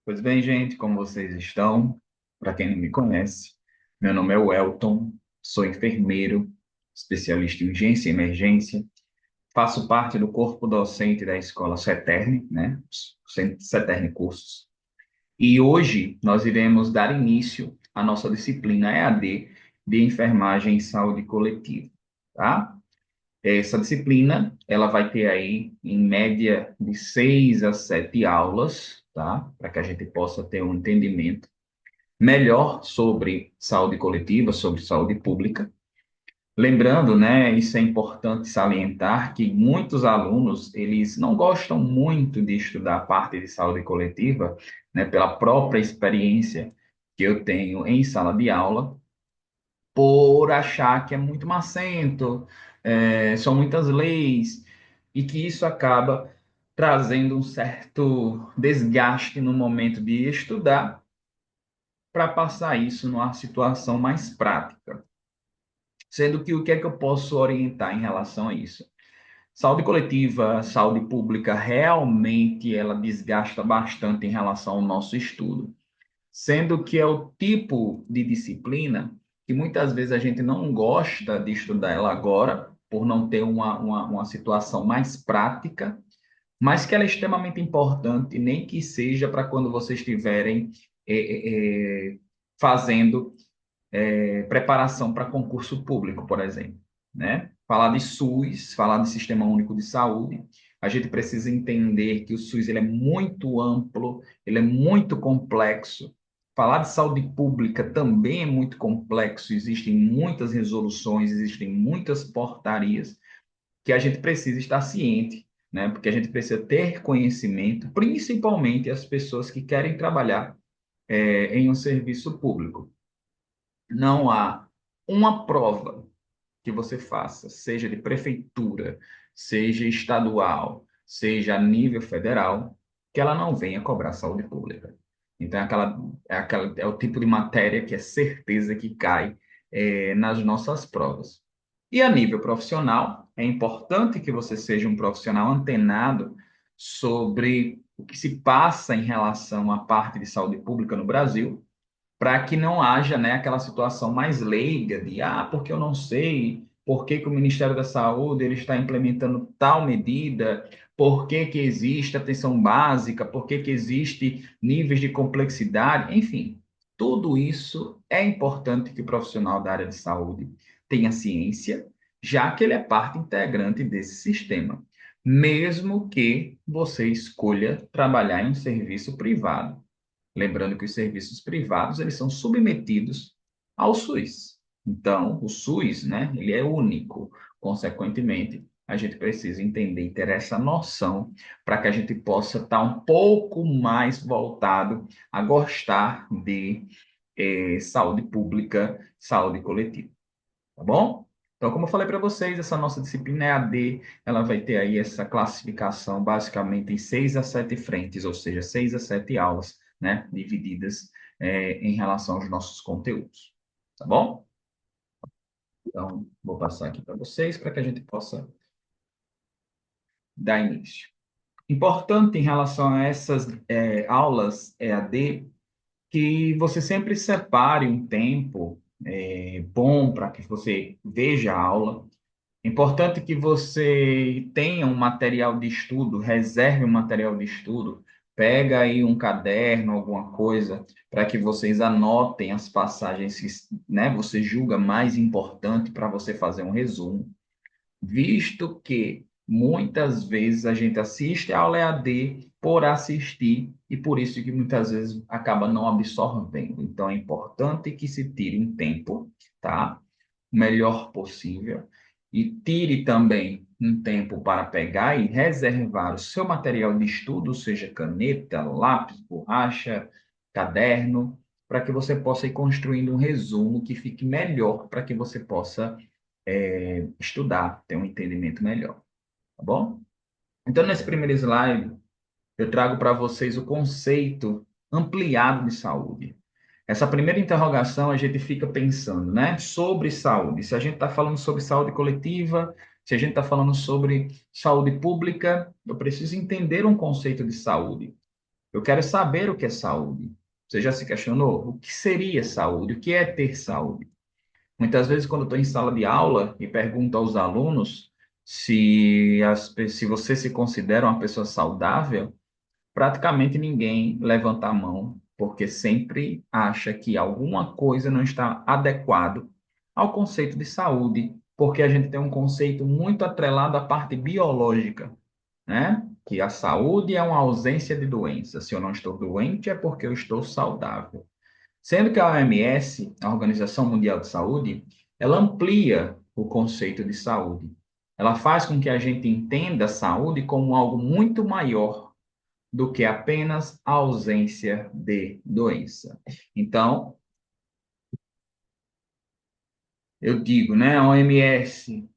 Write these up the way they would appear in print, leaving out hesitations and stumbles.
Pois bem, gente, como vocês estão? Para quem não me conhece, meu nome é Welton, sou enfermeiro, especialista em urgência e emergência, faço parte do corpo docente da escola CETERN, né? CETERN Cursos. E hoje nós iremos dar início à nossa disciplina EAD de enfermagem e saúde coletiva, tá? Essa disciplina, ela vai ter aí, em média, de 6 a 7 aulas, tá? Para que a gente possa ter um entendimento melhor sobre saúde coletiva, sobre saúde pública. Lembrando, né, isso é importante salientar, que muitos alunos, eles não gostam muito de estudar a parte de saúde coletiva, né, pela própria experiência que eu tenho em sala de aula, por achar que é muito macento, são muitas leis, e que isso acaba trazendo um certo desgaste no momento de estudar, para passar isso numa situação mais prática. Sendo que o que é que eu posso orientar em relação a isso? Saúde coletiva, saúde pública, realmente ela desgasta bastante em relação ao nosso estudo. Sendo que é o tipo de disciplina que muitas vezes a gente não gosta de estudar ela agora, por não ter uma situação mais prática, mas que ela é extremamente importante, nem que seja para quando vocês estiverem fazendo preparação para concurso público, por exemplo, né? Falar de SUS, falar de Sistema Único de Saúde, a gente precisa entender que o SUS ele é muito amplo, ele é muito complexo. Falar de saúde pública também é muito complexo, existem muitas resoluções, existem muitas portarias que a gente precisa estar ciente, né? Porque a gente precisa ter conhecimento, principalmente as pessoas que querem trabalhar em um serviço público. Não há uma prova que você faça, seja de prefeitura, seja estadual, seja a nível federal, que ela não venha cobrar saúde pública. Então, é o tipo de matéria que é certeza que cai nas nossas provas. E a nível profissional, é importante que você seja um profissional antenado sobre o que se passa em relação à parte de saúde pública no Brasil, para que não haja, né, aquela situação mais leiga de, porque eu não sei, por que que o Ministério da Saúde ele está implementando tal medida, por que que existe atenção básica, por que que existe níveis de complexidade, enfim, tudo isso é importante que o profissional da área de saúde tenha ciência, já que ele é parte integrante desse sistema, mesmo que você escolha trabalhar em um serviço privado. Lembrando que os serviços privados, eles são submetidos ao SUS. Então, o SUS, né, ele é único. Consequentemente, a gente precisa entender e ter essa noção para que a gente possa estar um pouco mais voltado a gostar de saúde pública, saúde coletiva, tá bom? Então, como eu falei para vocês, essa nossa disciplina EAD, ela vai ter aí essa classificação basicamente em 6 a 7 frentes, ou seja, 6 a 7 aulas, né, divididas em relação aos nossos conteúdos, tá bom? Então, vou passar aqui para vocês para que a gente possa dar início. Importante em relação a essas aulas EAD, que você sempre separe um tempo bom para que você veja a aula. Importante que você tenha um material de estudo, reserve um material de estudo, pega aí um caderno, alguma coisa, para que vocês anotem as passagens que, né, você julga mais importante para você fazer um resumo, visto que muitas vezes a gente assiste a aula EAD por assistir e por isso que muitas vezes acaba não absorvendo. Então é importante que se tire um tempo, tá? O melhor possível e tire também um tempo para pegar e reservar o seu material de estudo, seja caneta, lápis, borracha, caderno, para que você possa ir construindo um resumo que fique melhor para que você possa estudar, ter um entendimento melhor, tá bom? Então, nesse primeiro slide, eu trago para vocês o conceito ampliado de saúde. Essa primeira interrogação, a gente fica pensando, né, sobre saúde. Se a gente está falando sobre saúde coletiva, se a gente está falando sobre saúde pública, eu preciso entender um conceito de saúde. Eu quero saber o que é saúde. Você já se questionou? O que seria saúde? O que é ter saúde? Muitas vezes, quando eu estou em sala de aula e pergunto aos alunos se você se considera uma pessoa saudável, praticamente ninguém levanta a mão, porque sempre acha que alguma coisa não está adequado ao conceito de saúde, porque a gente tem um conceito muito atrelado à parte biológica, né? Que a saúde é uma ausência de doença. Se eu não estou doente, é porque eu estou saudável. Sendo que a OMS, a Organização Mundial de Saúde, ela amplia o conceito de saúde. Ela faz com que a gente entenda a saúde como algo muito maior do que apenas a ausência de doença. Então, eu digo, né, a OMS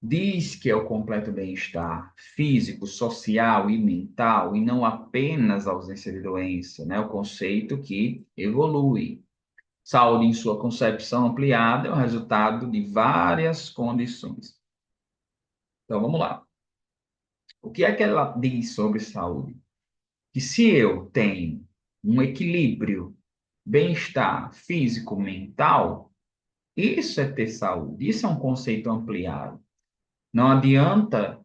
diz que é o completo bem-estar físico, social e mental, e não apenas a ausência de doença, né? O conceito que evolui. Saúde, em sua concepção ampliada, é o resultado de várias condições. Então, vamos lá. O que é que ela diz sobre saúde? Que se eu tenho um equilíbrio, bem-estar físico, mental, isso é ter saúde, isso é um conceito ampliado. Não adianta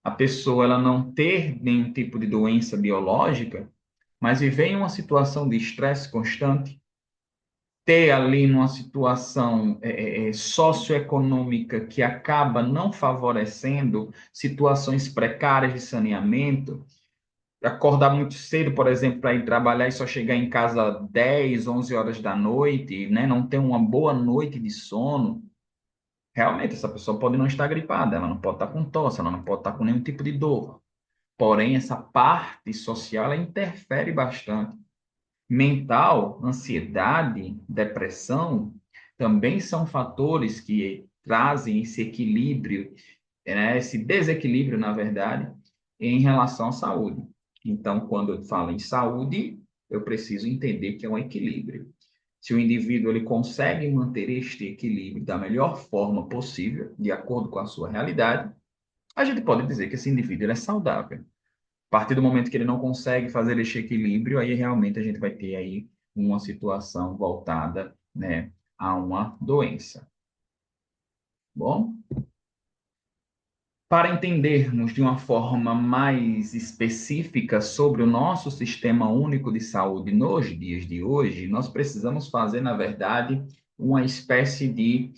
a pessoa ela não ter nenhum tipo de doença biológica, mas viver em uma situação de estresse constante, ter ali numa situação socioeconômica que acaba não favorecendo situações precárias de saneamento, acordar muito cedo, por exemplo, para ir trabalhar e só chegar em casa 10, 11 horas da noite, né? Não ter uma boa noite de sono, realmente essa pessoa pode não estar gripada, ela não pode estar com tosse, ela não pode estar com nenhum tipo de dor. Porém, essa parte social, ela interfere bastante. Mental, ansiedade, depressão, também são fatores que trazem esse equilíbrio, né, esse desequilíbrio, na verdade, em relação à saúde. Então, quando eu falo em saúde, eu preciso entender que é um equilíbrio. Se o indivíduo ele consegue manter este equilíbrio da melhor forma possível, de acordo com a sua realidade, a gente pode dizer que esse indivíduo ele é saudável. A partir do momento que ele não consegue fazer esse equilíbrio, aí realmente a gente vai ter aí uma situação voltada, né, a uma doença. Bom, para entendermos de uma forma mais específica sobre o nosso sistema único de saúde nos dias de hoje, nós precisamos fazer, na verdade, uma espécie de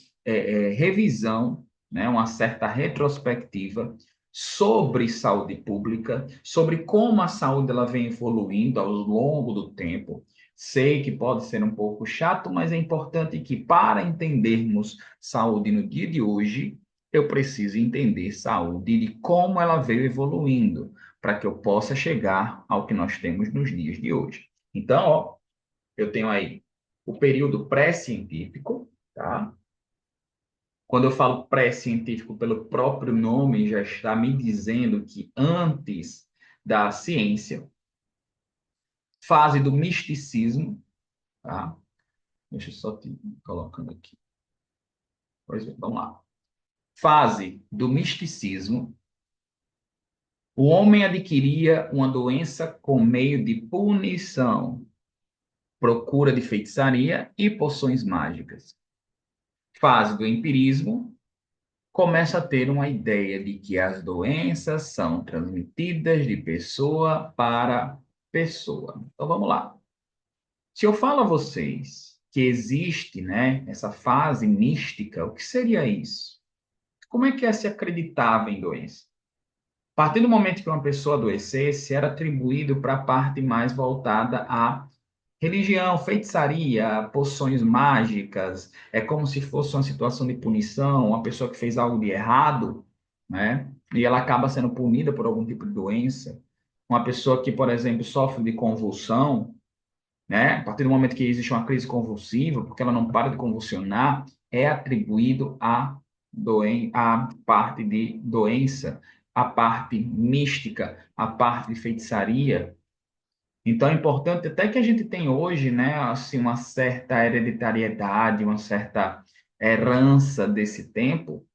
revisão, né, uma certa retrospectiva sobre saúde pública, sobre como a saúde ela vem evoluindo ao longo do tempo. Sei que pode ser um pouco chato, mas é importante que, para entendermos saúde no dia de hoje, eu preciso entender saúde e de como ela veio evoluindo, para que eu possa chegar ao que nós temos nos dias de hoje. Então, ó, eu tenho aí o período pré-científico, tá? Quando eu falo pré-científico, pelo próprio nome, já está me dizendo que antes da ciência, fase do misticismo, tá? Deixa eu só te colocando aqui. Pois bem, vamos lá. Fase do misticismo, o homem adquiria uma doença com meio de punição, procura de feitiçaria e poções mágicas. Fase do empirismo, começa a ter uma ideia de que as doenças são transmitidas de pessoa para pessoa. Então vamos lá. Se eu falo a vocês que existe, né, essa fase mística, o que seria isso? Como é que se acreditava em doença? A partir do momento que uma pessoa adoecesse, era atribuído para a parte mais voltada à religião, feitiçaria, poções mágicas. É como se fosse uma situação de punição, uma pessoa que fez algo de errado, né? E ela acaba sendo punida por algum tipo de doença. Uma pessoa que, por exemplo, sofre de convulsão, né? A partir do momento que existe uma crise convulsiva, porque ela não para de convulsionar, é atribuído à parte de doença, à parte mística, à parte de feitiçaria. Então é importante até que a gente tem hoje, né, assim, uma certa hereditariedade, uma certa herança desse tempo,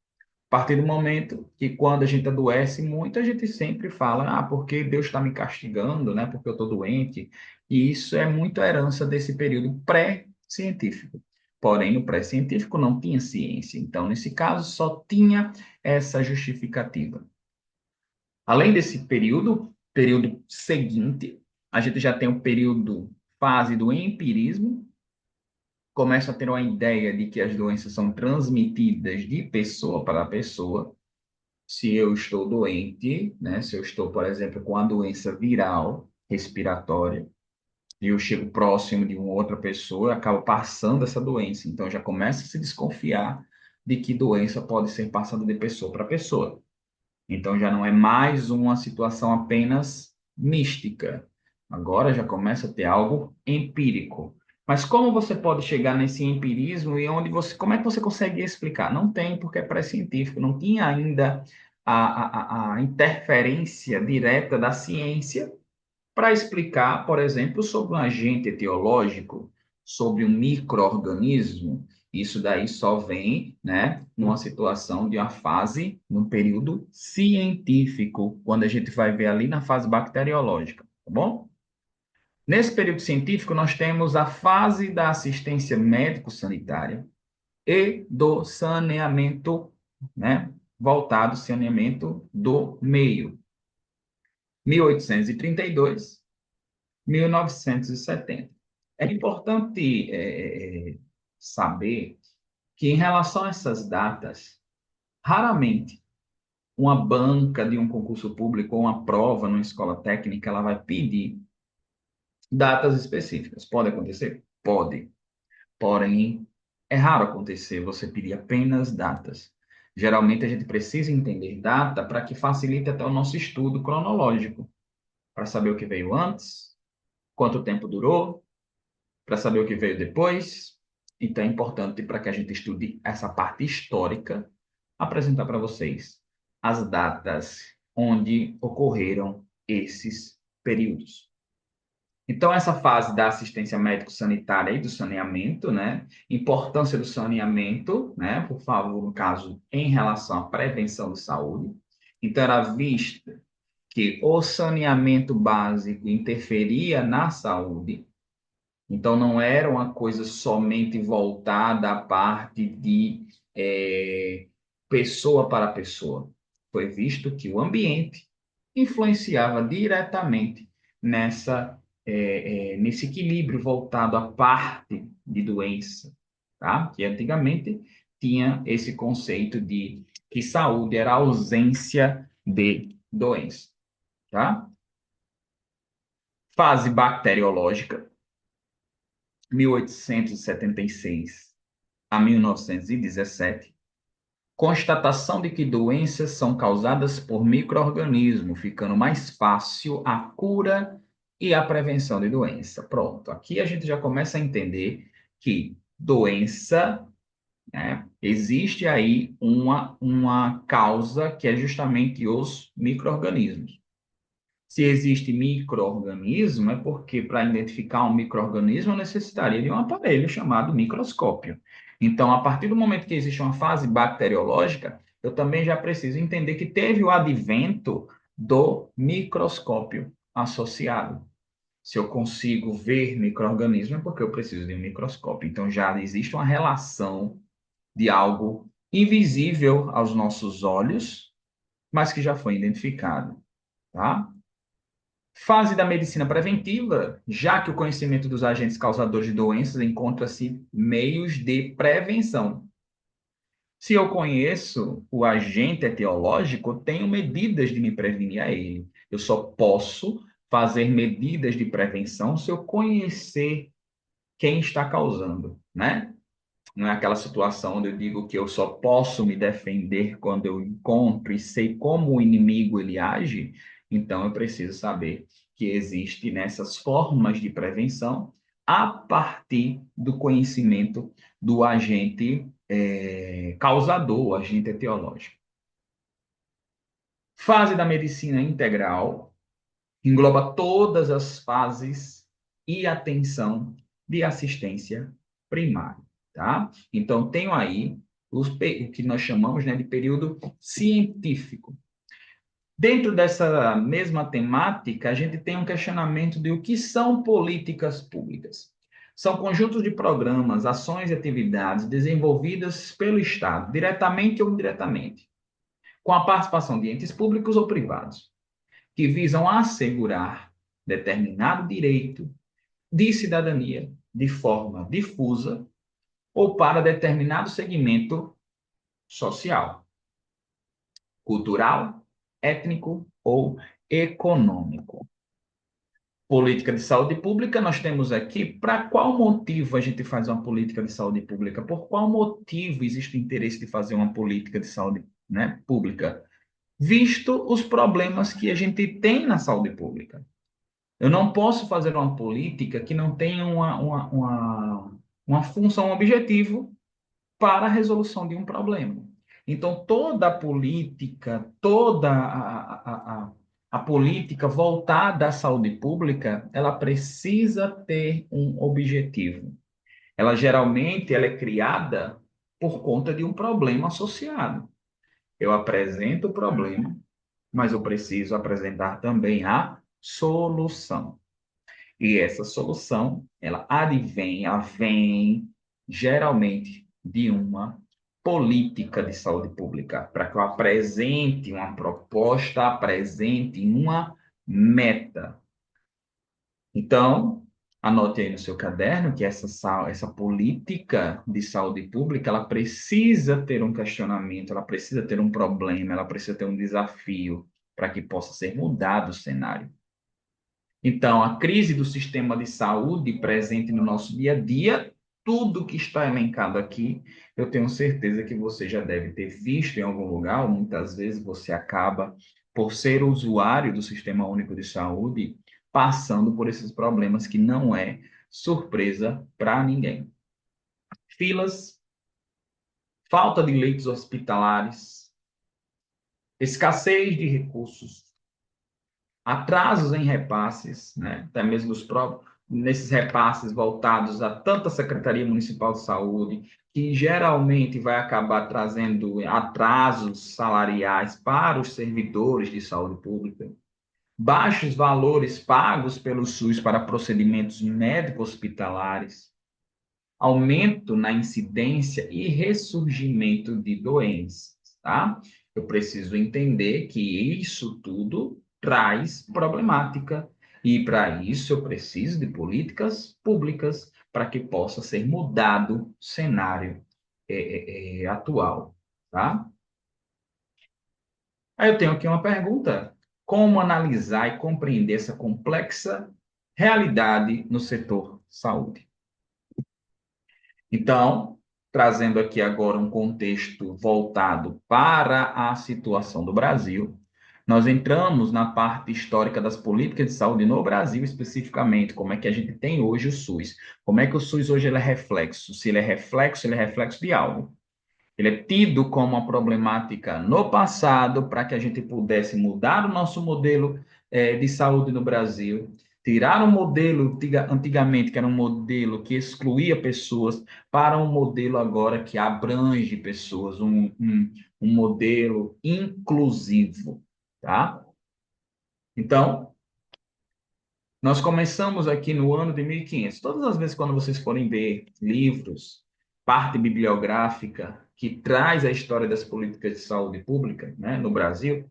partir do momento que quando a gente adoece muito, a gente sempre fala, porque Deus está me castigando, né? Porque eu estou doente. E isso é muito herança desse período pré-científico. Porém, no pré-científico não tinha ciência. Então, nesse caso, só tinha essa justificativa. Além desse período seguinte, a gente já tem o período, fase do empirismo, começa a ter uma ideia de que as doenças são transmitidas de pessoa para pessoa. Se eu estou doente, né? Se eu estou, por exemplo, com a doença viral respiratória, e eu chego próximo de uma outra pessoa, eu acabo passando essa doença. Então já começa a se desconfiar de que doença pode ser passada de pessoa para pessoa. Então já não é mais uma situação apenas mística. Agora já começa a ter algo empírico. Mas como você pode chegar nesse empirismo e como é que você consegue explicar? Não tem, porque é pré-científico, não tinha ainda a interferência direta da ciência para explicar, por exemplo, sobre um agente etiológico, sobre um micro-organismo. Isso daí só vem, né, numa situação de uma fase, num período científico, quando a gente vai ver ali na fase bacteriológica, tá bom? Nesse período científico, nós temos a fase da assistência médico-sanitária e do saneamento, né, voltado ao saneamento do meio. 1832 1970. É importante saber que, em relação a essas datas, raramente uma banca de um concurso público ou uma prova numa escola técnica ela vai pedir datas específicas. Pode acontecer? Pode. Porém, é raro acontecer você pedir apenas datas. Geralmente, a gente precisa entender data para que facilite até o nosso estudo cronológico, para saber o que veio antes, quanto tempo durou, para saber o que veio depois. Então, é importante para que a gente estude essa parte histórica, apresentar para vocês as datas onde ocorreram esses períodos. Então, essa fase da assistência médico-sanitária e do saneamento, né? Importância do saneamento, né? Por favor, no caso, em relação à prevenção de saúde. Então, era visto que o saneamento básico interferia na saúde. Então, não era uma coisa somente voltada à parte de pessoa para pessoa. Foi visto que o ambiente influenciava diretamente nesse equilíbrio voltado à parte de doença, tá? Que antigamente tinha esse conceito de que saúde era ausência de doença, tá? Fase bacteriológica, 1876 a 1917, constatação de que doenças são causadas por micro-organismos, ficando mais fácil a cura e a prevenção de doença. Pronto, aqui a gente já começa a entender que doença, né, existe aí uma causa que é justamente os micro-organismos. Se existe micro-organismo, é porque para identificar um micro-organismo eu necessitaria de um aparelho chamado microscópio. Então, a partir do momento que existe uma fase bacteriológica, eu também já preciso entender que teve o advento do microscópio associado. Se eu consigo ver micro-organismo, é porque eu preciso de um microscópio. Então, já existe uma relação de algo invisível aos nossos olhos, mas que já foi identificado, tá? Fase da medicina preventiva, já que o conhecimento dos agentes causadores de doenças encontra-se meios de prevenção. Se eu conheço o agente etiológico, eu tenho medidas de me prevenir a ele. Eu só posso fazer medidas de prevenção se eu conhecer quem está causando, né? Não é aquela situação onde eu digo que eu só posso me defender quando eu encontro e sei como o inimigo ele age. Então eu preciso saber que existe nessas formas de prevenção a partir do conhecimento do agente causador, o agente etiológico. Fase da medicina integral engloba todas as fases e atenção de assistência primária, tá? Então tenho aí o que nós chamamos, né, de período científico. Dentro dessa mesma temática, a gente tem um questionamento de o que são políticas públicas. São conjuntos de programas, ações e atividades desenvolvidas pelo Estado, diretamente ou indiretamente, com a participação de entes públicos ou privados, que visam assegurar determinado direito de cidadania de forma difusa ou para determinado segmento social, cultural, étnico ou econômico. Política de saúde pública, nós temos aqui para qual motivo a gente faz uma política de saúde pública? Por qual motivo existe o interesse de fazer uma política de saúde, né, pública? Visto os problemas que a gente tem na saúde pública. Eu não posso fazer uma política que não tenha uma função, um objetivo para a resolução de um problema. Então, toda a política, toda a política voltada à saúde pública, ela precisa ter um objetivo. Ela geralmente ela é criada por conta de um problema associado. Eu apresento o problema, mas eu preciso apresentar também a solução. E essa solução, ela vem geralmente de uma política de saúde pública, para que eu apresente uma proposta, apresente uma meta. Então, anote aí no seu caderno que essa política de saúde pública, ela precisa ter um questionamento, ela precisa ter um problema, ela precisa ter um desafio para que possa ser mudado o cenário. Então, a crise do sistema de saúde presente no nosso dia a dia, tudo que está elencado aqui, eu tenho certeza que você já deve ter visto em algum lugar, ou muitas vezes você acaba, por ser usuário do Sistema Único de Saúde, passando por esses problemas que não é surpresa para ninguém. Filas, falta de leitos hospitalares, escassez de recursos, atrasos em repasses, né? Até mesmo nos próprios, nesses repasses voltados a tanta Secretaria Municipal de Saúde, que geralmente vai acabar trazendo atrasos salariais para os servidores de saúde pública, baixos valores pagos pelo SUS para procedimentos médico-hospitalares, aumento na incidência e ressurgimento de doenças, tá? Eu preciso entender que isso tudo traz problemática e para isso eu preciso de políticas públicas para que possa ser mudado o cenário atual, tá? Aí eu tenho aqui uma pergunta: como analisar e compreender essa complexa realidade no setor saúde? Então, trazendo aqui agora um contexto voltado para a situação do Brasil, nós entramos na parte histórica das políticas de saúde no Brasil, especificamente, como é que a gente tem hoje o SUS. Como é que o SUS hoje ele é reflexo? Se ele é reflexo de algo. Ele é tido como uma problemática no passado para que a gente pudesse mudar o nosso modelo de saúde no Brasil, tirar um modelo antigamente que era um modelo que excluía pessoas para um modelo agora que abrange pessoas, um modelo inclusivo, tá? Então, nós começamos aqui no ano de 1500. Todas as vezes quando vocês forem ver livros, parte bibliográfica que traz a história das políticas de saúde pública, né, no Brasil,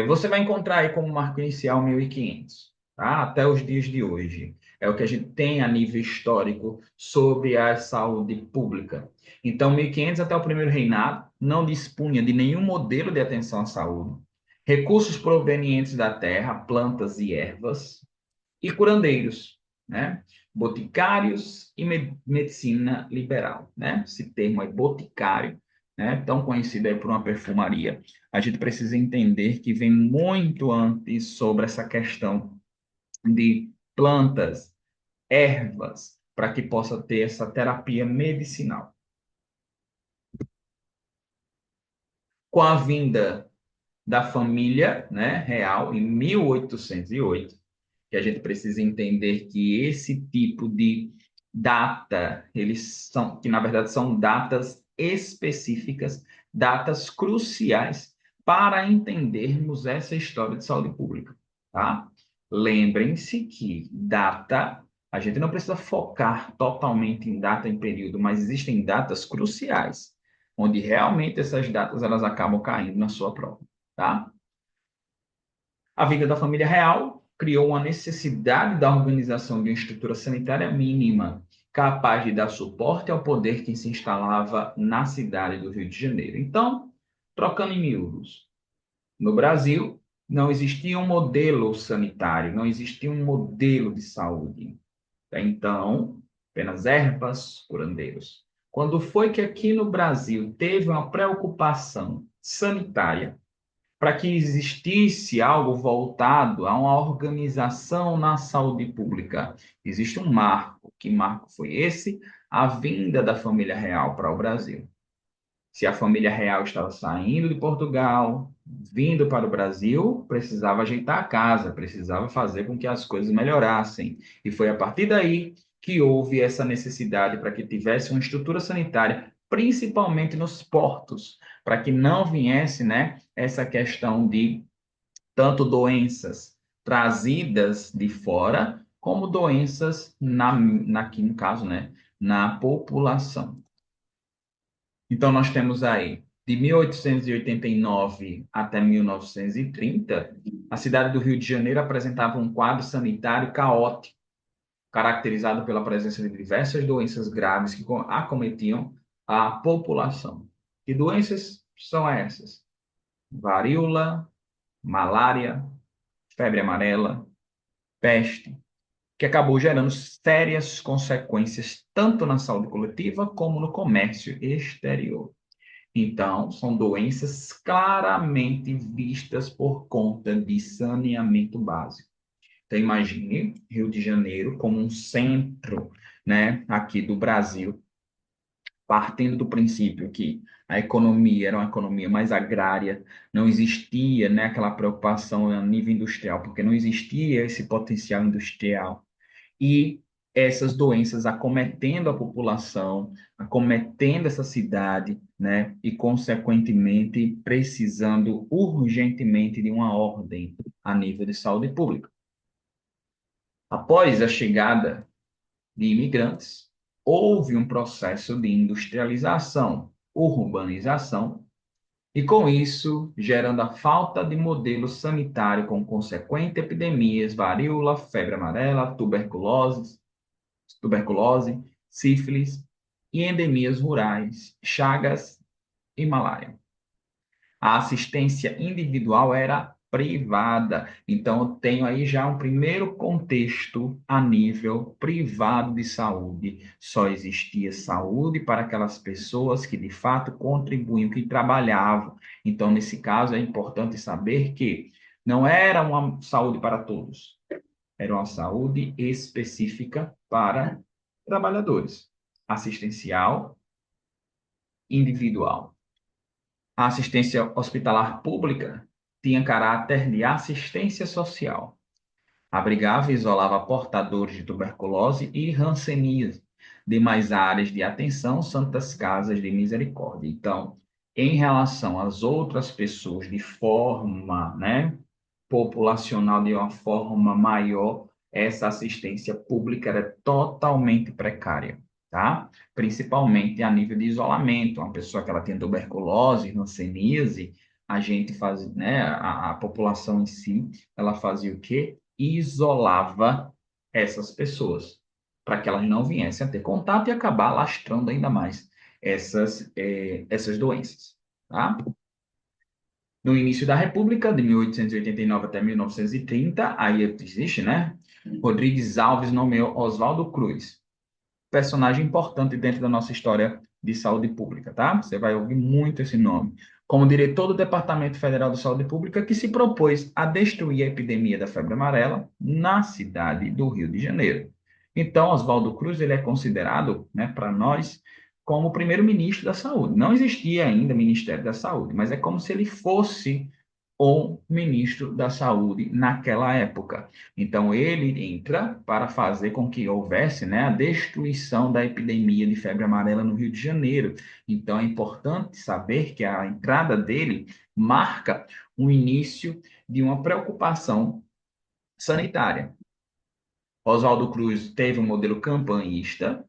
você vai encontrar aí como marco inicial 1500, tá? Até os dias de hoje. É o que a gente tem a nível histórico sobre a saúde pública. Então, 1500 até o primeiro reinado não dispunha de nenhum modelo de atenção à saúde, recursos provenientes da terra, plantas e ervas, e curandeiros, né? Boticários e medicina liberal, né? Esse termo é boticário, né? Tão conhecido aí por uma perfumaria. A gente precisa entender que vem muito antes sobre essa questão de plantas, ervas, para que possa ter essa terapia medicinal. Com a vinda da família, né, real em 1808, que a gente precisa entender que esse tipo de data, eles são, que na verdade são datas específicas, datas cruciais para entendermos essa história de saúde pública, tá? Lembrem-se que data, a gente não precisa focar totalmente em data em período, mas existem datas cruciais, onde realmente essas datas elas acabam caindo na sua prova, tá? A vinda da família real criou uma necessidade da organização de uma estrutura sanitária mínima, capaz de dar suporte ao poder que se instalava na cidade do Rio de Janeiro. Então, trocando em miúdos, no Brasil, não existia um modelo sanitário, não existia um modelo de saúde. Então, apenas ervas, curandeiros. Quando foi que aqui no Brasil teve uma preocupação sanitária para que existisse algo voltado a uma organização na saúde pública? Existe um marco. Que marco foi esse? A vinda da família real para o Brasil. Se a família real estava saindo de Portugal, vindo para o Brasil, precisava ajeitar a casa, precisava fazer com que as coisas melhorassem. E foi a partir daí que houve essa necessidade para que tivesse uma estrutura sanitária, principalmente nos portos, para que não viesse, né, essa questão de tanto doenças trazidas de fora, como doenças aqui no caso, né, na população. Então, nós temos aí, de 1889 até 1930, a cidade do Rio de Janeiro apresentava um quadro sanitário caótico, caracterizado pela presença de diversas doenças graves que acometiam a população. Que doenças são essas? Varíola, malária, febre amarela, peste, que acabou gerando sérias consequências tanto na saúde coletiva como no comércio exterior. Então, são doenças claramente vistas por conta de saneamento básico. Então, imagine Rio de Janeiro como um centro, né, aqui do Brasil, partindo do princípio que a economia era uma economia mais agrária, não existia, né, aquela preocupação a nível industrial, porque não existia esse potencial industrial e essas doenças acometendo a população, acometendo essa cidade, né? E, consequentemente, precisando urgentemente de uma ordem a nível de saúde pública. Após a chegada de imigrantes, houve um processo de industrialização, urbanização, e com isso, gerando a falta de modelo sanitário com consequente epidemias, varíola, febre amarela, tuberculose, sífilis e endemias rurais, chagas e malária. A assistência individual era privada. Então, eu tenho aí já um primeiro contexto a nível privado de saúde. Só existia saúde para aquelas pessoas que de fato contribuíam, que trabalhavam. Então, nesse caso, é importante saber que não era uma saúde para todos, era uma saúde específica para trabalhadores, assistencial individual. A assistência hospitalar pública tinha caráter de assistência social. Abrigava e isolava portadores de tuberculose e hanseníase. Demais áreas de atenção, santas casas de misericórdia. Então, em relação às outras pessoas de forma, né, populacional, de uma forma maior, essa assistência pública era totalmente precária, tá? Principalmente a nível de isolamento. Uma pessoa que ela tem tuberculose, hanseníase, a gente faz, né, a população em si, ela fazia o quê? Isolava essas pessoas, para que elas não viessem a ter contato e acabar lastrando ainda mais essas doenças, tá? No início da República, de 1889 até 1930, aí existe, né? Rodrigues Alves nomeou Oswaldo Cruz, personagem importante dentro da nossa história de saúde pública, tá? Você vai ouvir muito esse nome. Como diretor do Departamento Federal de Saúde Pública, que se propôs a destruir a epidemia da febre amarela na cidade do Rio de Janeiro. Então, Oswaldo Cruz, ele é considerado, né, para nós, como o primeiro ministro da Saúde. Não existia ainda Ministério da Saúde, mas é como se ele fosse o ministro da Saúde naquela época. Então, ele entra para fazer com que houvesse, né, a destruição da epidemia de febre amarela no Rio de Janeiro. Então, é importante saber que a entrada dele marca o início de uma preocupação sanitária. Oswaldo Cruz teve um modelo campanhista,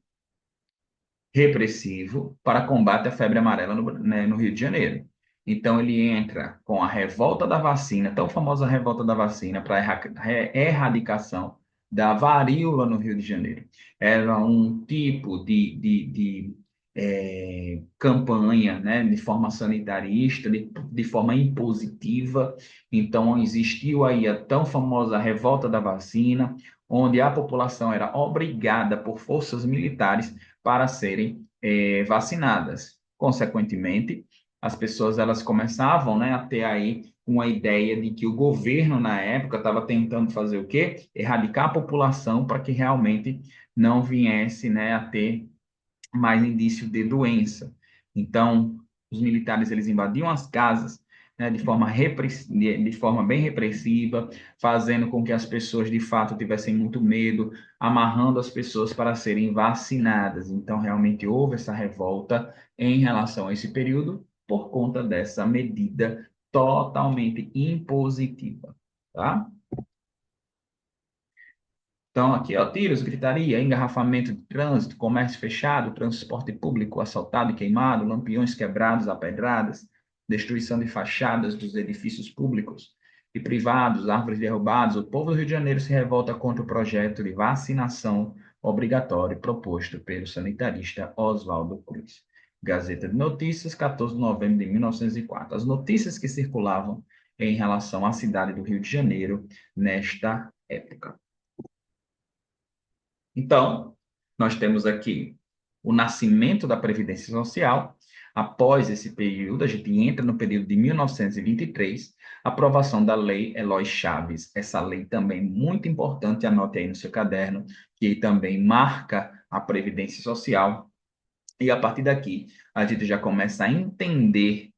repressivo para combate à febre amarela no Rio de Janeiro. Então, ele entra com a revolta da vacina, tão famosa revolta da vacina, para a erradicação da varíola no Rio de Janeiro. Era um tipo de campanha, né, de forma sanitarista, de forma impositiva. Então, existiu aí a tão famosa revolta da vacina, onde a população era obrigada por forças militares para serem vacinadas. Consequentemente, as pessoas elas começavam, né, a ter aí uma ideia de que o governo na época estava tentando fazer o quê? Erradicar a população para que realmente não viesse, né, a ter mais indício de doença. Então, os militares eles invadiam as casas, né, de forma bem repressiva, fazendo com que as pessoas de fato tivessem muito medo, amarrando as pessoas para serem vacinadas. Então, realmente houve essa revolta em relação a esse período por conta dessa medida totalmente impositiva, tá? Então, aqui, ó, tiros, gritaria, engarrafamento de trânsito, comércio fechado, transporte público assaltado e queimado, lampiões quebrados a pedradas, destruição de fachadas dos edifícios públicos e privados, árvores derrubadas. O povo do Rio de Janeiro se revolta contra o projeto de vacinação obrigatório proposto pelo sanitarista Oswaldo Cruz. Gazeta de Notícias, 14 de novembro de 1904. As notícias que circulavam em relação à cidade do Rio de Janeiro nesta época. Então, nós temos aqui o nascimento da Previdência Social. Após esse período, a gente entra no período de 1923, aprovação da Lei Eloy Chaves. Essa lei também muito importante, anote aí no seu caderno, que também marca a Previdência Social. E a partir daqui, a gente já começa a entender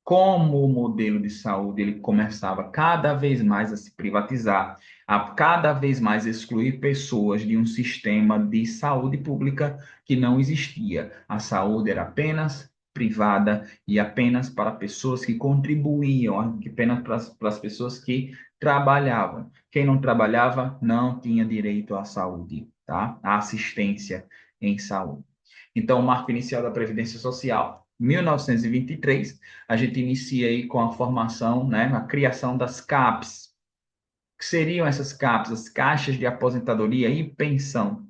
como o modelo de saúde ele começava cada vez mais a se privatizar, a cada vez mais excluir pessoas de um sistema de saúde pública que não existia. A saúde era apenas privada e apenas para pessoas que contribuíam, apenas para as pessoas que trabalhavam. Quem não trabalhava não tinha direito à saúde, tá? À assistência em saúde. Então, o marco inicial da Previdência Social, 1923, a gente inicia aí com a formação, né, a criação das CAPs. O que seriam essas CAPs? As caixas de aposentadoria e pensão,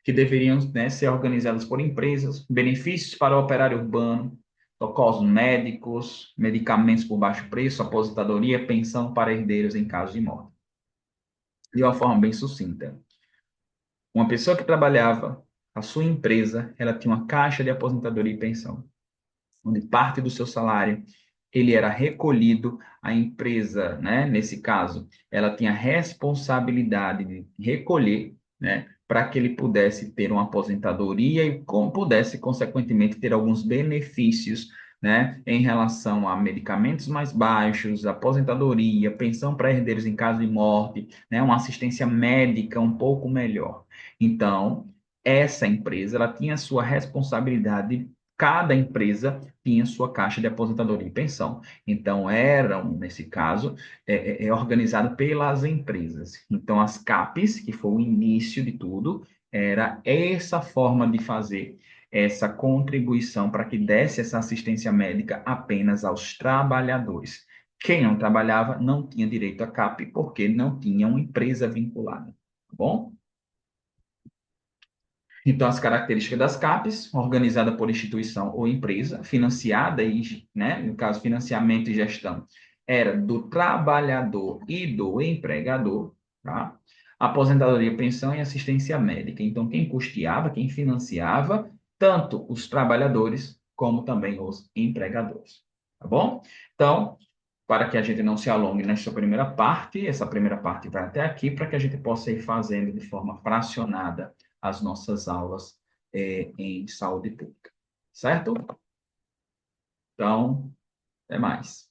que deveriam, né, ser organizadas por empresas, benefícios para o operário urbano, socorros médicos, medicamentos por baixo preço, aposentadoria, pensão para herdeiros em caso de morte. De uma forma bem sucinta. Uma pessoa que trabalhava, a sua empresa, ela tinha uma caixa de aposentadoria e pensão, onde parte do seu salário ele era recolhido, a empresa, né, nesse caso, ela tinha responsabilidade de recolher, né, para que ele pudesse ter uma aposentadoria e pudesse, consequentemente, ter alguns benefícios, né, em relação a medicamentos mais baixos, aposentadoria, pensão para herdeiros em caso de morte, né, uma assistência médica um pouco melhor. Então, essa empresa, ela tinha sua responsabilidade. Cada empresa tinha sua caixa de aposentadoria e pensão. Então, eram, nesse caso, organizado pelas empresas. Então, as CAPs, que foi o início de tudo, era essa forma de fazer essa contribuição para que desse essa assistência médica apenas aos trabalhadores. Quem não trabalhava não tinha direito à CAP porque não tinha uma empresa vinculada. Tá bom? Então, as características das CAPs, organizada por instituição ou empresa, financiada e, né, no caso, financiamento e gestão, era do trabalhador e do empregador, tá? Aposentadoria, pensão e assistência médica. Então, quem custeava, quem financiava, tanto os trabalhadores como também os empregadores, tá bom? Então, para que a gente não se alongue nessa primeira parte, essa primeira parte vai até aqui, para que a gente possa ir fazendo de forma fracionada as nossas aulas em saúde pública. Certo? Então, até mais.